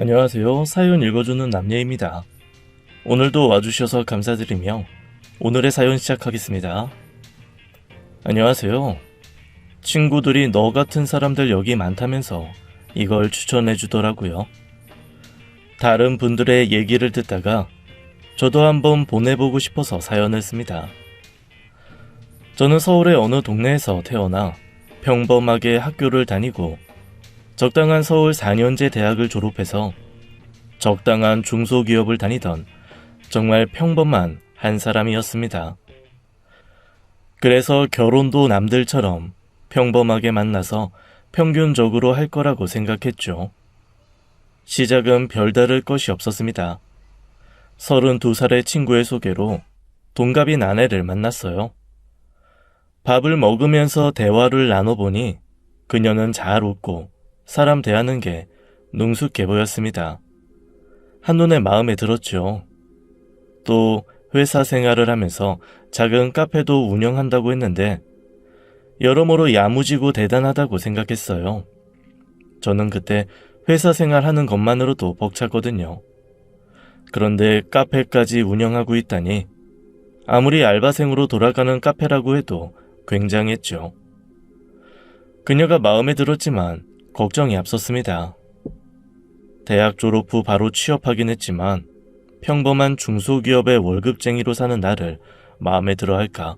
안녕하세요. 사연 읽어주는 남예입니다. 오늘도 와주셔서 감사드리며 오늘의 사연 시작하겠습니다. 안녕하세요. 친구들이 너 같은 사람들 여기 많다면서 이걸 추천해 주더라고요. 다른 분들의 얘기를 듣다가 저도 한번 보내보고 싶어서 사연을 씁니다. 저는 서울의 어느 동네에서 태어나 평범하게 학교를 다니고 적당한 서울 4년제 대학을 졸업해서 적당한 중소기업을 다니던 정말 평범한 한 사람이었습니다. 그래서 결혼도 남들처럼 평범하게 만나서 평균적으로 할 거라고 생각했죠. 시작은 별다를 것이 없었습니다. 32살의 친구의 소개로 동갑인 아내를 만났어요. 밥을 먹으면서 대화를 나눠보니 그녀는 잘 웃고 사람 대하는 게 능숙해 보였습니다. 한눈에 마음에 들었죠. 또 회사 생활을 하면서 작은 카페도 운영한다고 했는데 여러모로 야무지고 대단하다고 생각했어요. 저는 그때 회사 생활하는 것만으로도 벅찼거든요. 그런데 카페까지 운영하고 있다니 아무리 알바생으로 돌아가는 카페라고 해도 굉장했죠. 그녀가 마음에 들었지만 걱정이 앞섰습니다. 대학 졸업 후 바로 취업하긴 했지만 평범한 중소기업의 월급쟁이로 사는 나를 마음에 들어 할까?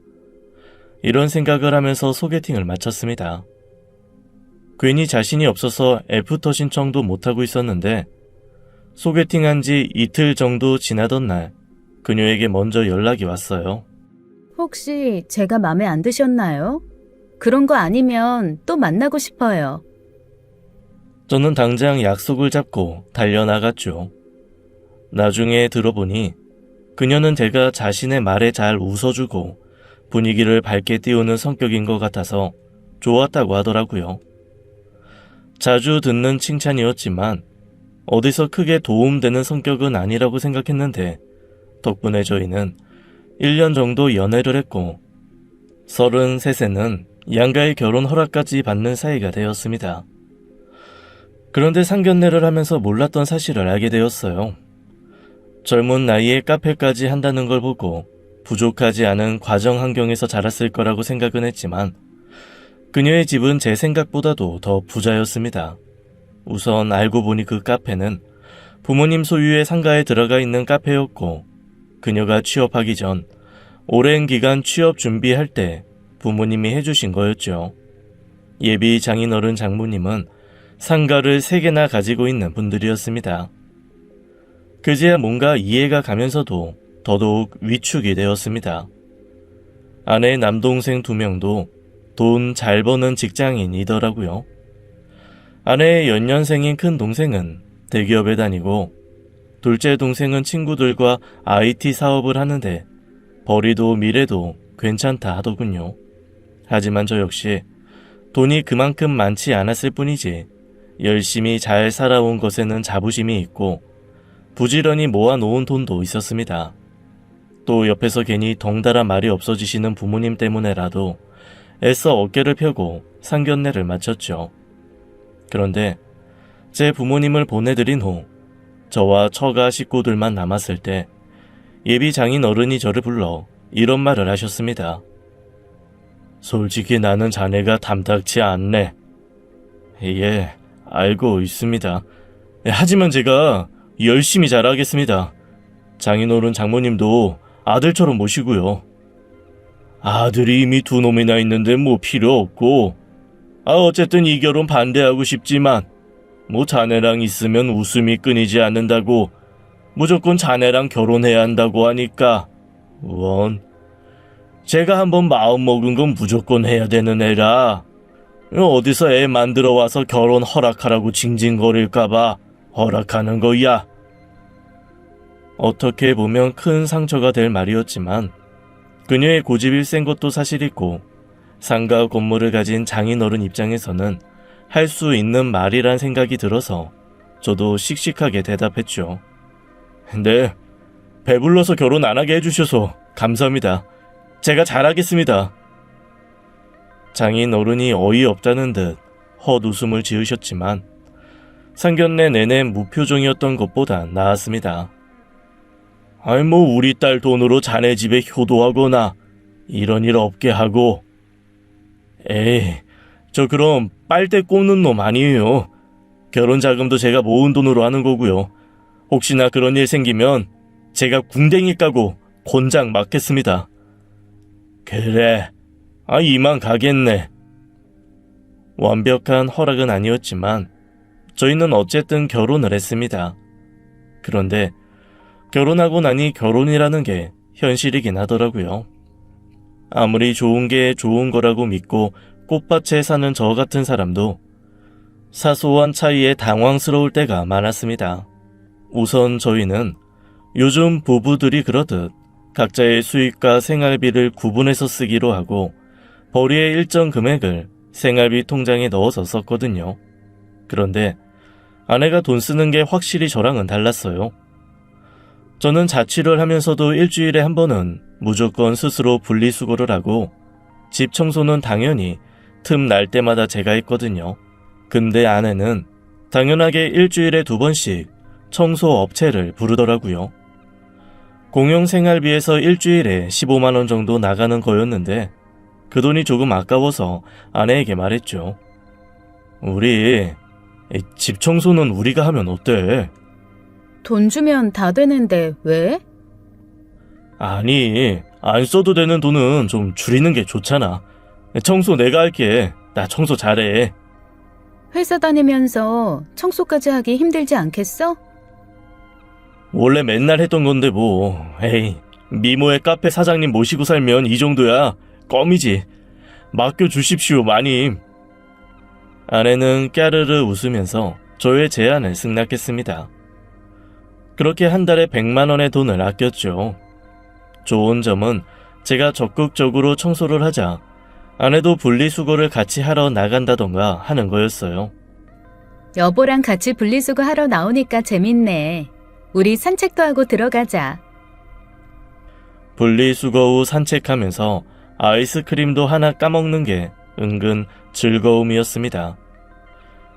이런 생각을 하면서 소개팅을 마쳤습니다. 괜히 자신이 없어서 애프터 신청도 못하고 있었는데 소개팅한 지 이틀 정도 지나던 날 그녀에게 먼저 연락이 왔어요. 혹시 제가 마음에 안 드셨나요? 그런 거 아니면 또 만나고 싶어요. 저는 당장 약속을 잡고 달려나갔죠. 나중에 들어보니 그녀는 제가 자신의 말에 잘 웃어주고 분위기를 밝게 띄우는 성격인 것 같아서 좋았다고 하더라고요. 자주 듣는 칭찬이었지만 어디서 크게 도움되는 성격은 아니라고 생각했는데 덕분에 저희는 1년 정도 연애를 했고 33세는 양가의 결혼 허락까지 받는 사이가 되었습니다. 그런데 상견례를 하면서 몰랐던 사실을 알게 되었어요. 젊은 나이에 카페까지 한다는 걸 보고 부족하지 않은 과정 환경에서 자랐을 거라고 생각은 했지만 그녀의 집은 제 생각보다도 더 부자였습니다. 우선 알고 보니 그 카페는 부모님 소유의 상가에 들어가 있는 카페였고 그녀가 취업하기 전 오랜 기간 취업 준비할 때 부모님이 해주신 거였죠. 예비 장인어른 장모님은 상가를 3개나 가지고 있는 분들이었습니다. 그제야 뭔가 이해가 가면서도 더더욱 위축이 되었습니다. 아내의 남동생 2명도 돈 잘 버는 직장인이더라고요. 아내의 연년생인 큰 동생은 대기업에 다니고 둘째 동생은 친구들과 IT 사업을 하는데 벌이도 미래도 괜찮다 하더군요. 하지만 저 역시 돈이 그만큼 많지 않았을 뿐이지 열심히 잘 살아온 것에는 자부심이 있고 부지런히 모아놓은 돈도 있었습니다. 또 옆에서 괜히 덩달아 말이 없어지시는 부모님 때문에라도 애써 어깨를 펴고 상견례를 마쳤죠. 그런데 제 부모님을 보내드린 후 저와 처가 식구들만 남았을 때 예비 장인 어른이 저를 불러 이런 말을 하셨습니다. 솔직히 나는 자네가 탐탁치 않네. 예, 알고 있습니다. 하지만 제가 열심히 잘하겠습니다. 장인어른 장모님도 아들처럼 모시고요. 아들이 이미 2놈이나 있는데 뭐 필요 없고 어쨌든 이 결혼 반대하고 싶지만 자네랑 있으면 웃음이 끊이지 않는다고 무조건 자네랑 결혼해야 한다고 하니까 제가 한번 마음먹은 건 무조건 해야 되는 애라 어디서 애 만들어 와서 결혼 허락하라고 징징거릴까봐 허락하는 거야. 어떻게 보면 큰 상처가 될 말이었지만 그녀의 고집이 센 것도 사실이고 상가 건물을 가진 장인어른 입장에서는 할 수 있는 말이란 생각이 들어서 저도 씩씩하게 대답했죠. 네, 배불러서 결혼 안 하게 해주셔서 감사합니다. 제가 잘하겠습니다. 장인 어른이 어이없다는 듯 헛웃음을 지으셨지만 상견례 내내 무표정이었던 것보다 나았습니다. 아이 뭐 우리 딸 돈으로 자네 집에 효도하거나 이런 일 없게 하고. 에이, 저 그럼 빨대 꽂는 놈 아니에요. 결혼 자금도 제가 모은 돈으로 하는 거고요. 혹시나 그런 일 생기면 제가 궁뎅이 까고 곤장 맞겠습니다. 그래, 이만 가겠네. 완벽한 허락은 아니었지만 저희는 어쨌든 결혼을 했습니다. 그런데 결혼하고 나니 결혼이라는 게 현실이긴 하더라고요. 아무리 좋은 게 좋은 거라고 믿고 꽃밭에 사는 저 같은 사람도 사소한 차이에 당황스러울 때가 많았습니다. 우선 저희는 요즘 부부들이 그러듯 각자의 수입과 생활비를 구분해서 쓰기로 하고 벌이의 일정 금액을 생활비 통장에 넣어서 썼거든요. 그런데 아내가 돈 쓰는 게 확실히 저랑은 달랐어요. 저는 자취를 하면서도 일주일에 한 번은 무조건 스스로 분리수거를 하고 집 청소는 당연히 틈 날 때마다 제가 했거든요. 근데 아내는 당연하게 일주일에 2번씩 청소 업체를 부르더라고요. 공용 생활비에서 일주일에 15만 원 정도 나가는 거였는데 그 돈이 조금 아까워서 아내에게 말했죠. 우리 집 청소는 우리가 하면 어때? 돈 주면 다 되는데 왜? 아니, 안 써도 되는 돈은 좀 줄이는 게 좋잖아. 청소 내가 할게. 나 청소 잘해. 회사 다니면서 청소까지 하기 힘들지 않겠어? 원래 맨날 했던 건데 뭐. 에이, 미모의 카페 사장님 모시고 살면 이 정도야. 껌이지. 맡겨주십시오, 마님. 아내는 까르르 웃으면서 저의 제안을 승낙했습니다. 그렇게 한 달에 100만 원의 돈을 아꼈죠. 좋은 점은 제가 적극적으로 청소를 하자 아내도 분리수거를 같이 하러 나간다던가 하는 거였어요. 여보랑 같이 분리수거 하러 나오니까 재밌네. 우리 산책도 하고 들어가자. 분리수거 후 산책하면서 아이스크림도 하나 까먹는 게 은근 즐거움이었습니다.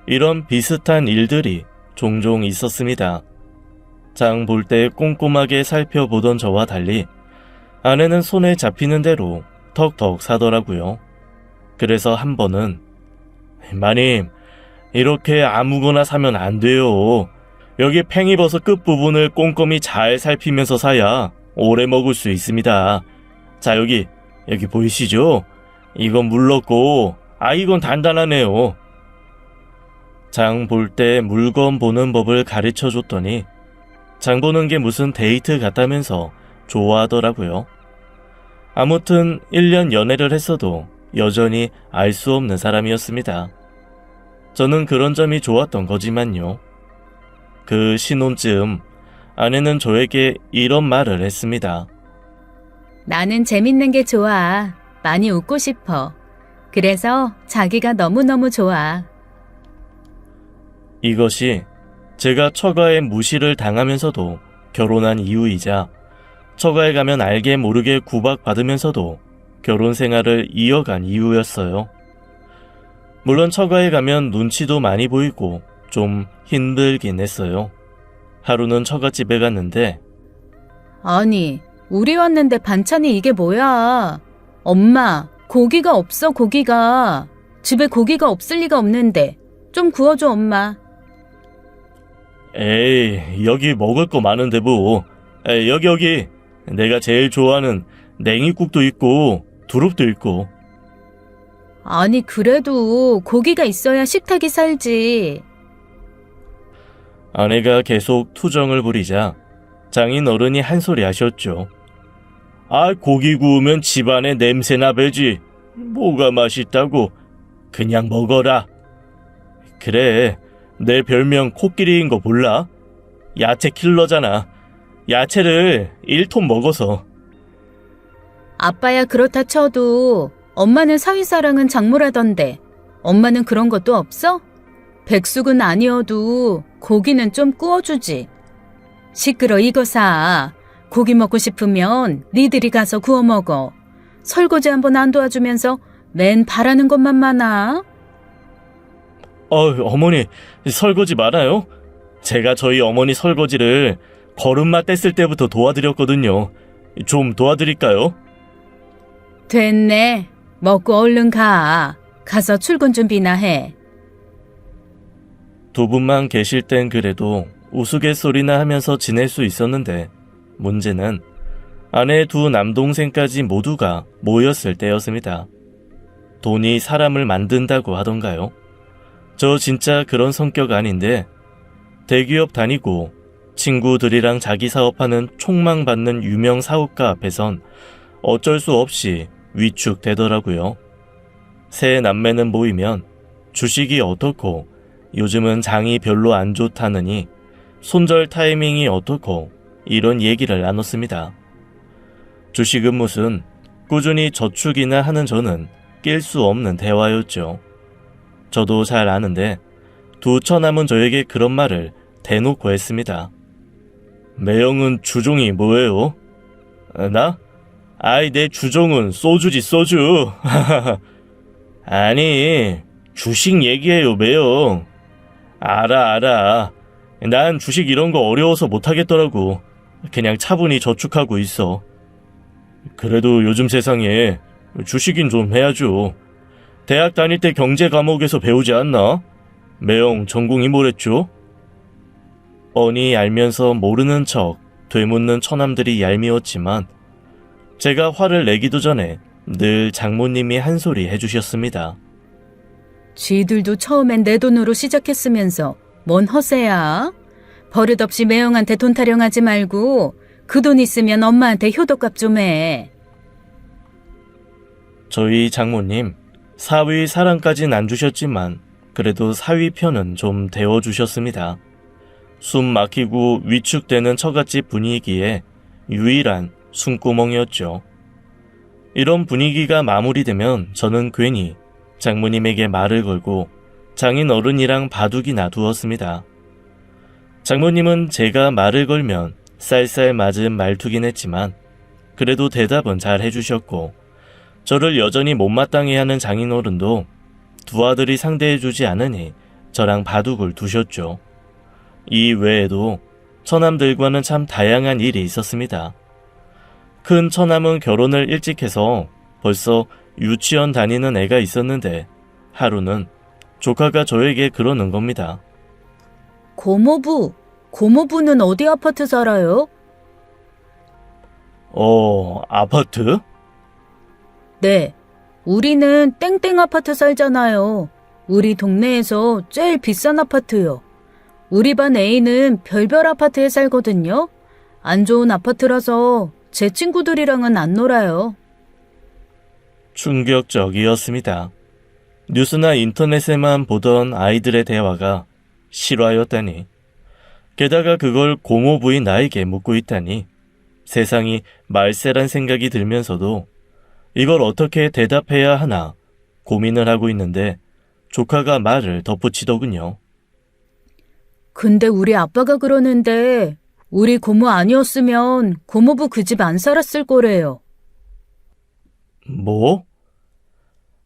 이런 비슷한 일들이 종종 있었습니다. 장 볼 때 꼼꼼하게 살펴보던 저와 달리 아내는 손에 잡히는 대로 턱턱 사더라고요. 그래서 한 번은 마님, 이렇게 아무거나 사면 안 돼요. 여기 팽이버섯 끝부분을 꼼꼼히 잘 살피면서 사야 오래 먹을 수 있습니다. 자, 여기 보이시죠? 이건 물 넣고, 이건 단단하네요. 장 볼 때 물건 보는 법을 가르쳐 줬더니 장 보는 게 무슨 데이트 같다면서 좋아하더라고요. 아무튼 1년 연애를 했어도 여전히 알 수 없는 사람이었습니다. 저는 그런 점이 좋았던 거지만요. 그 신혼쯤 아내는 저에게 이런 말을 했습니다. 나는 재밌는 게 좋아. 많이 웃고 싶어. 그래서 자기가 너무너무 좋아. 이것이 제가 처가에 무시를 당하면서도 결혼한 이유이자 처가에 가면 알게 모르게 구박받으면서도 결혼 생활을 이어간 이유였어요. 물론 처가에 가면 눈치도 많이 보이고 좀 힘들긴 했어요. 하루는 처갓집에 갔는데 아니, 우리 왔는데 반찬이 이게 뭐야? 엄마, 고기가 없어, 고기가. 집에 고기가 없을 리가 없는데. 좀 구워줘, 엄마. 에이, 여기 먹을 거 많은데 뭐. 에이, 여기. 내가 제일 좋아하는 냉이국도 있고 두릅도 있고. 아니, 그래도 고기가 있어야 식탁이 살지. 아내가 계속 투정을 부리자 장인 어른이 한 소리 하셨죠. 고기 구우면 집안에 냄새나 배지. 뭐가 맛있다고. 그냥 먹어라. 그래, 내 별명 코끼리인 거 몰라? 야채 킬러잖아. 야채를 1톤 먹어서. 아빠야 그렇다 쳐도 엄마는 사위사랑은 장모라던데 엄마는 그런 것도 없어? 백숙은 아니어도 고기는 좀 구워주지. 시끄러 이거 사. 고기 먹고 싶으면 니들이 가서 구워 먹어. 설거지 한번 안 도와주면서 맨 바라는 것만 많아. 어머니, 설거지 많아요? 제가 저희 어머니 설거지를 거름마 뗐을 때부터 도와드렸거든요. 좀 도와드릴까요? 됐네. 먹고 얼른 가. 가서 출근 준비나 해. 두 분만 계실 땐 그래도 우스갯소리나 하면서 지낼 수 있었는데 문제는 아내 두 남동생까지 모두가 모였을 때였습니다. 돈이 사람을 만든다고 하던가요? 저 진짜 그런 성격 아닌데 대기업 다니고 친구들이랑 자기 사업하는 촉망받는 유명 사업가 앞에선 어쩔 수 없이 위축되더라고요. 세 남매는 모이면 주식이 어떻고 요즘은 장이 별로 안 좋다느니 손절 타이밍이 어떻고 이런 얘기를 나눴습니다. 주식은 무슨 꾸준히 저축이나 하는 저는 낄 수 없는 대화였죠. 저도 잘 아는데 두 처남은 저에게 그런 말을 대놓고 했습니다. 매형은 주종이 뭐예요? 나? 아이 내 주종은 소주지 소주. 아니 주식 얘기해요 매형. 알아. 난 주식 이런 거 어려워서 못하겠더라고. 그냥 차분히 저축하고 있어. 그래도 요즘 세상에 주식인 좀 해야죠. 대학 다닐 때 경제 과목에서 배우지 않나? 매형 전공이 뭐랬죠? 뻔히 알면서 모르는 척 되묻는 처남들이 얄미웠지만 제가 화를 내기도 전에 늘 장모님이 한 소리 해주셨습니다. 쥐들도 처음엔 내 돈으로 시작했으면서 뭔 허세야? 버릇없이 매형한테 돈 타령하지 말고 그 돈 있으면 엄마한테 효도값 좀 해. 저희 장모님 사위 사랑까진 안 주셨지만 그래도 사위 편은 좀 데워주셨습니다. 숨 막히고 위축되는 처갓집 분위기에 유일한 숨구멍이었죠. 이런 분위기가 마무리되면 저는 괜히 장모님에게 말을 걸고 장인 어른이랑 바둑이 놔두었습니다. 장모님은 제가 말을 걸면 쌀쌀 맞은 말투긴 했지만 그래도 대답은 잘 해주셨고 저를 여전히 못마땅해 하는 장인 어른도 두 아들이 상대해주지 않으니 저랑 바둑을 두셨죠. 이 외에도 처남들과는 참 다양한 일이 있었습니다. 큰 처남은 결혼을 일찍 해서 벌써 유치원 다니는 애가 있었는데 하루는 조카가 저에게 그러는 겁니다. 고모부는 어디 아파트 살아요? 아파트? 네, 우리는 땡땡 아파트 살잖아요. 우리 동네에서 제일 비싼 아파트요. 우리 반 A는 별별 아파트에 살거든요. 안 좋은 아파트라서 제 친구들이랑은 안 놀아요. 충격적이었습니다. 뉴스나 인터넷에만 보던 아이들의 대화가 실화였다니. 게다가 그걸 고모부인 나에게 묻고 있다니. 세상이 말세란 생각이 들면서도 이걸 어떻게 대답해야 하나 고민을 하고 있는데 조카가 말을 덧붙이더군요. 근데 우리 아빠가 그러는데 우리 고모 아니었으면 고모부 그 집 안 살았을 거래요. 뭐?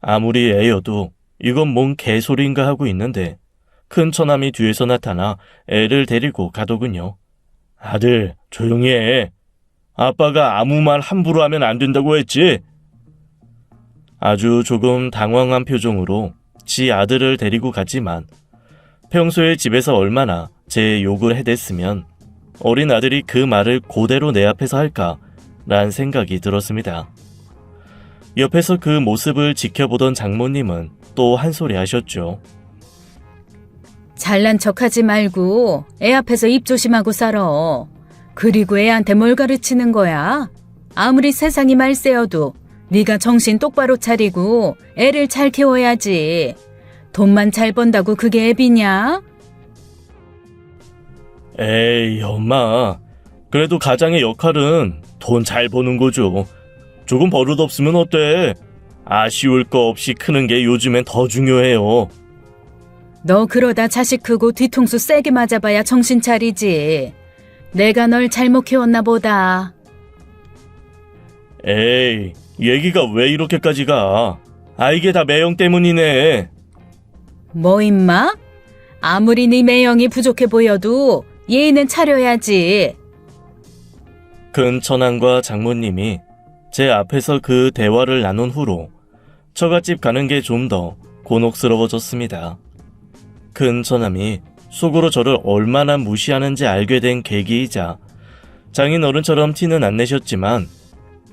아무리 애여도 이건 뭔 개소리인가 하고 있는데 큰 처남이 뒤에서 나타나 애를 데리고 가더군요. 아들, 조용히 해. 아빠가 아무 말 함부로 하면 안 된다고 했지? 아주 조금 당황한 표정으로 지 아들을 데리고 갔지만 평소에 집에서 얼마나 제 욕을 해댔으면 어린 아들이 그 말을 그대로 내 앞에서 할까란 생각이 들었습니다. 옆에서 그 모습을 지켜보던 장모님은 또 한 소리 하셨죠. 잘난 척하지 말고 애 앞에서 입 조심하고 살아. 그리고 애한테 뭘 가르치는 거야? 아무리 세상이 말세여도 네가 정신 똑바로 차리고 애를 잘 키워야지. 돈만 잘 번다고 그게 애비냐? 에이, 엄마. 그래도 가장의 역할은 돈 잘 버는 거죠. 조금 버릇 없으면 어때? 아쉬울 거 없이 크는 게 요즘엔 더 중요해요. 너 그러다 자식 크고 뒤통수 세게 맞아봐야 정신 차리지. 내가 널 잘못 키웠나 보다. 에이, 얘기가 왜 이렇게까지 가? 이게 다 매형 때문이네. 뭐 임마? 아무리 네 매형이 부족해 보여도 예의는 차려야지. 큰 처남과 장모님이 제 앞에서 그 대화를 나눈 후로 처갓집 가는 게 좀 더 곤혹스러워졌습니다. 큰 처남이 속으로 저를 얼마나 무시하는지 알게 된 계기이자 장인어른처럼 티는 안 내셨지만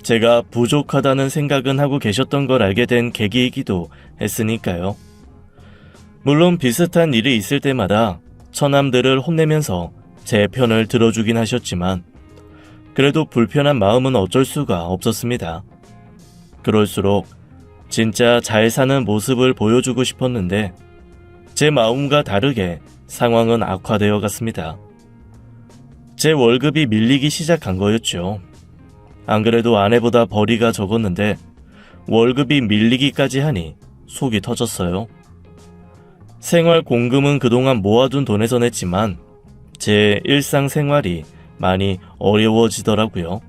제가 부족하다는 생각은 하고 계셨던 걸 알게 된 계기이기도 했으니까요. 물론 비슷한 일이 있을 때마다 처남들을 혼내면서 제 편을 들어주긴 하셨지만 그래도 불편한 마음은 어쩔 수가 없었습니다. 그럴수록 진짜 잘 사는 모습을 보여주고 싶었는데 제 마음과 다르게 상황은 악화되어 갔습니다. 제 월급이 밀리기 시작한 거였죠. 안 그래도 아내보다 벌이가 적었는데 월급이 밀리기까지 하니 속이 터졌어요. 생활 공금은 그동안 모아둔 돈에서 냈지만 제 일상생활이 많이 어려워지더라고요.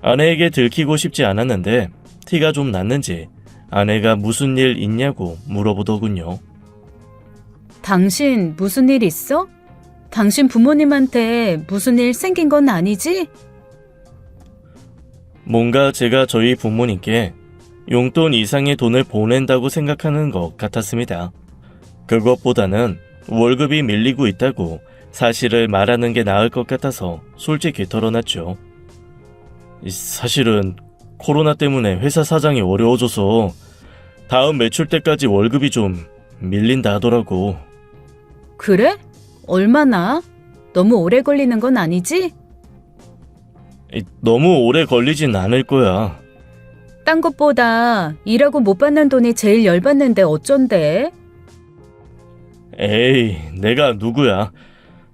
아내에게 들키고 싶지 않았는데 티가 좀 났는지 아내가 무슨 일 있냐고 물어보더군요. 당신 무슨 일 있어? 당신 부모님한테 무슨 일 생긴 건 아니지? 뭔가 제가 저희 부모님께 용돈 이상의 돈을 보낸다고 생각하는 것 같았습니다. 그것보다는 월급이 밀리고 있다고 사실을 말하는 게 나을 것 같아서 솔직히 털어놨죠. 사실은 코로나 때문에 회사 사정이 어려워져서 다음 매출 때까지 월급이 좀 밀린다 하더라고. 그래? 얼마나? 너무 오래 걸리는 건 아니지? 너무 오래 걸리진 않을 거야. 딴 것보다 일하고 못 받는 돈이 제일 열받는데 어쩐데? 에이, 내가 누구야.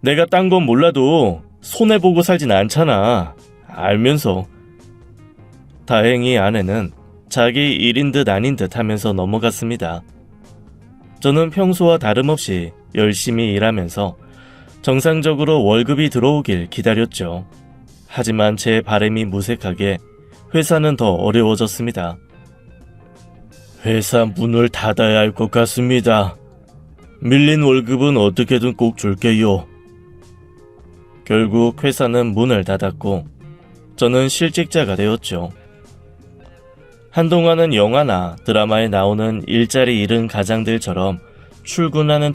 내가 딴 건 몰라도 손해보고 살진 않잖아. 알면서. 다행히 아내는 자기 일인 듯 아닌 듯 하면서 넘어갔습니다. 저는 평소와 다름없이 열심히 일하면서 정상적으로 월급이 들어오길 기다렸죠. 하지만 제 바람이 무색하게 회사는 더 어려워졌습니다. 회사 문을 닫아야 할 것 같습니다. 밀린 월급은 어떻게든 꼭 줄게요. 결국 회사는 문을 닫았고 저는 실직자가 되었죠. 한동안은 영화나 드라마에 나오는 일자리 잃은 가장들처럼 출근하는